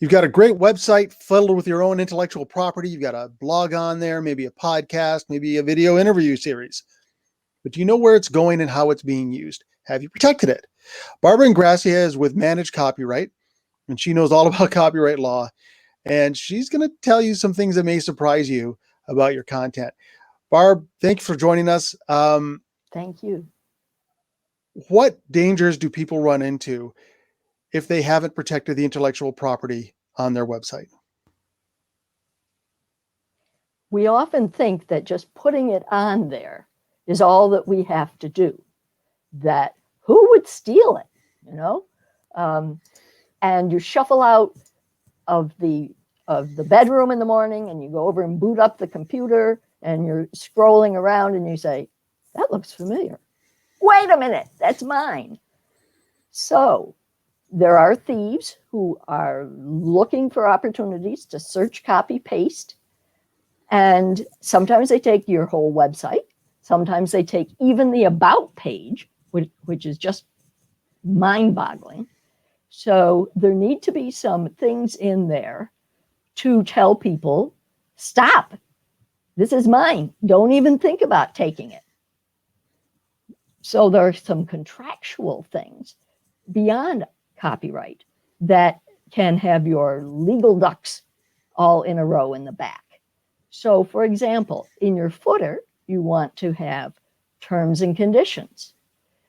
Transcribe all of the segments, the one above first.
You've got a great website filled with your own intellectual property. You've got a blog on there, maybe a podcast, maybe a video interview series. But do you know where it's going and how it's being used? Have you protected it? Barbara Ingrassia is with Managed Copyright, and she knows all about copyright law. And she's going to tell you some things that may surprise you about your content. Barb, thank you for joining us. Thank you. What dangers do people run into if they haven't protected the intellectual property on their website? We often think that just putting it on there is all that we have to do. That who would steal it, you know? And you shuffle out of the bedroom in the morning and you go over and boot up the computer and you're scrolling around and you say, that looks familiar. Wait a minute, that's mine. So there are thieves who are looking for opportunities to search, copy, paste. And sometimes they take your whole website. Sometimes they take even the about page, which is just mind-boggling. So there need to be some things in there to tell people, stop, this is mine. Don't even think about taking it. So there are some contractual things beyond copyright that can have your legal ducks all in a row in the back. So for example, in your footer, you want to have terms and conditions.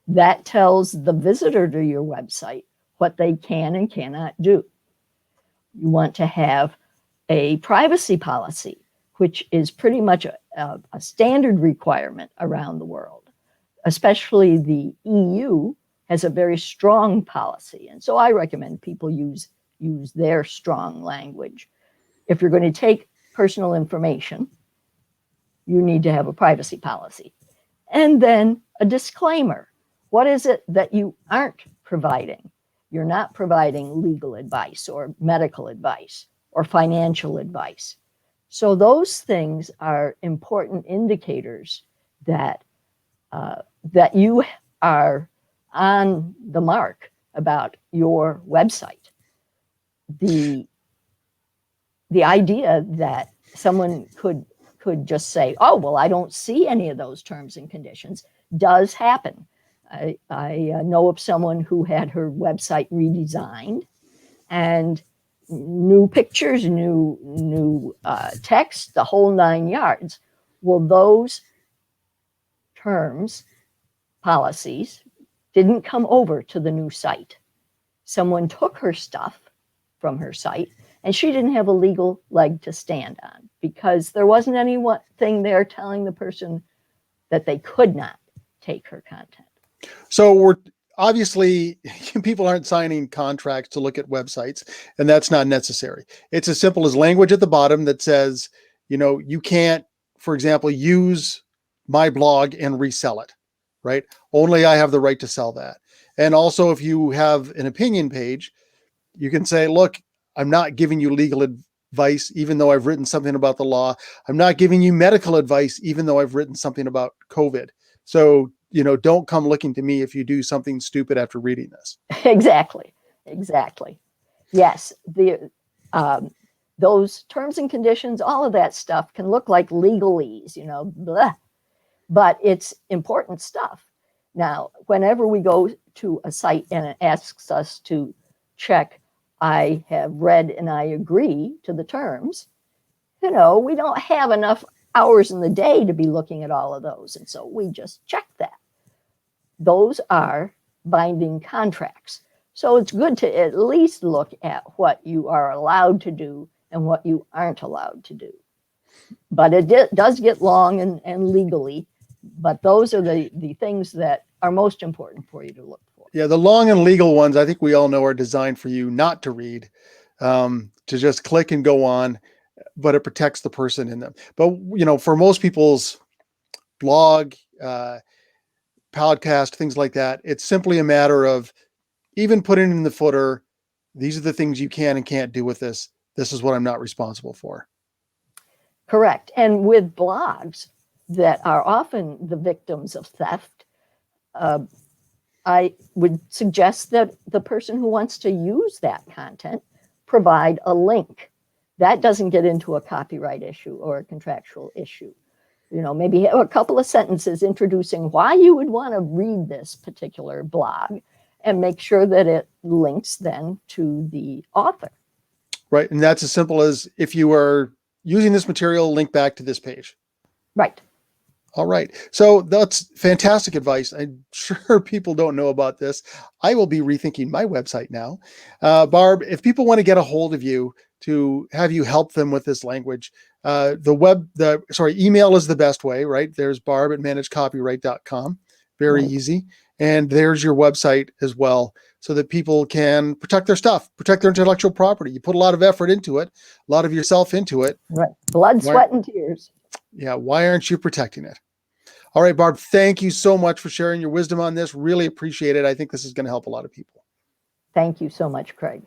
That tells the visitor to your website what they can and cannot do. You want to have a privacy policy, which is pretty much a standard requirement around the world. Especially the EU has a very strong policy. And so I recommend people use their strong language. If you're going to take personal information, you need to have a privacy policy. And then a disclaimer. What is it that you aren't providing? You're not providing legal advice or medical advice or financial advice. So those things are important indicators that that you are on the mark about your website. The idea that someone could just say, oh, well, I don't see any of those terms and conditions does happen. I know of someone who had her website redesigned and new pictures, new text, the whole 9 yards. Well, those terms, policies, didn't come over to the new site. Someone took her stuff from her site and she didn't have a legal leg to stand on because there wasn't anything there telling the person that they could not take her content. So we're obviously, people aren't signing contracts to look at websites, and that's not necessary. It's as simple as language at the bottom that says, you can't, for example, use my blog and resell it, right? Only I have the right to sell that. And also, if you have an opinion page, you can say, look, I'm not giving you legal advice, even though I've written something about the law. I'm not giving you medical advice, even though I've written something about COVID. So, don't come looking to me if you do something stupid after reading this. Exactly. Yes. Those terms and conditions, all of that stuff can look like legalese, blah, but it's important stuff. Now, whenever we go to a site and it asks us to check, I have read and I agree to the terms, we don't have enough hours in the day to be looking at all of those. And so we just check that. Those are binding contracts. So it's good to at least look at what you are allowed to do and what you aren't allowed to do. But it does get long and legally, but those are the things that are most important for you to look for. Yeah, the long and legal ones, I think we all know, are designed for you not to read, to just click and go on, but it protects the person in them. But, for most people's blog, podcast, things like that, it's simply a matter of even putting in the footer, these are the things you can and can't do with this. This is what I'm not responsible for. Correct. And with blogs that are often the victims of theft, I would suggest that the person who wants to use that content provide a link. That doesn't get into a copyright issue or a contractual issue. You know, maybe have a couple of sentences introducing why you would want to read this particular blog, and make sure that it links then to the author. Right. And that's as simple as, if you are using this material, link back to this page. Right. All right. So that's fantastic advice. I'm sure people don't know about this. I will be rethinking my website now. Barb, if people want to get a hold of you to have you help them with this language, email is the best way, right? There's barb@managedcopyright.com. Very Right. easy. And there's your website as well, so that people can protect their stuff, protect their intellectual property. You put a lot of effort into it, a lot of yourself into it. Right. Blood, sweat, and tears. Yeah. Why aren't you protecting it? All right, Barb, thank you so much for sharing your wisdom on this. Really appreciate it. I think this is going to help a lot of people. Thank you so much, Craig.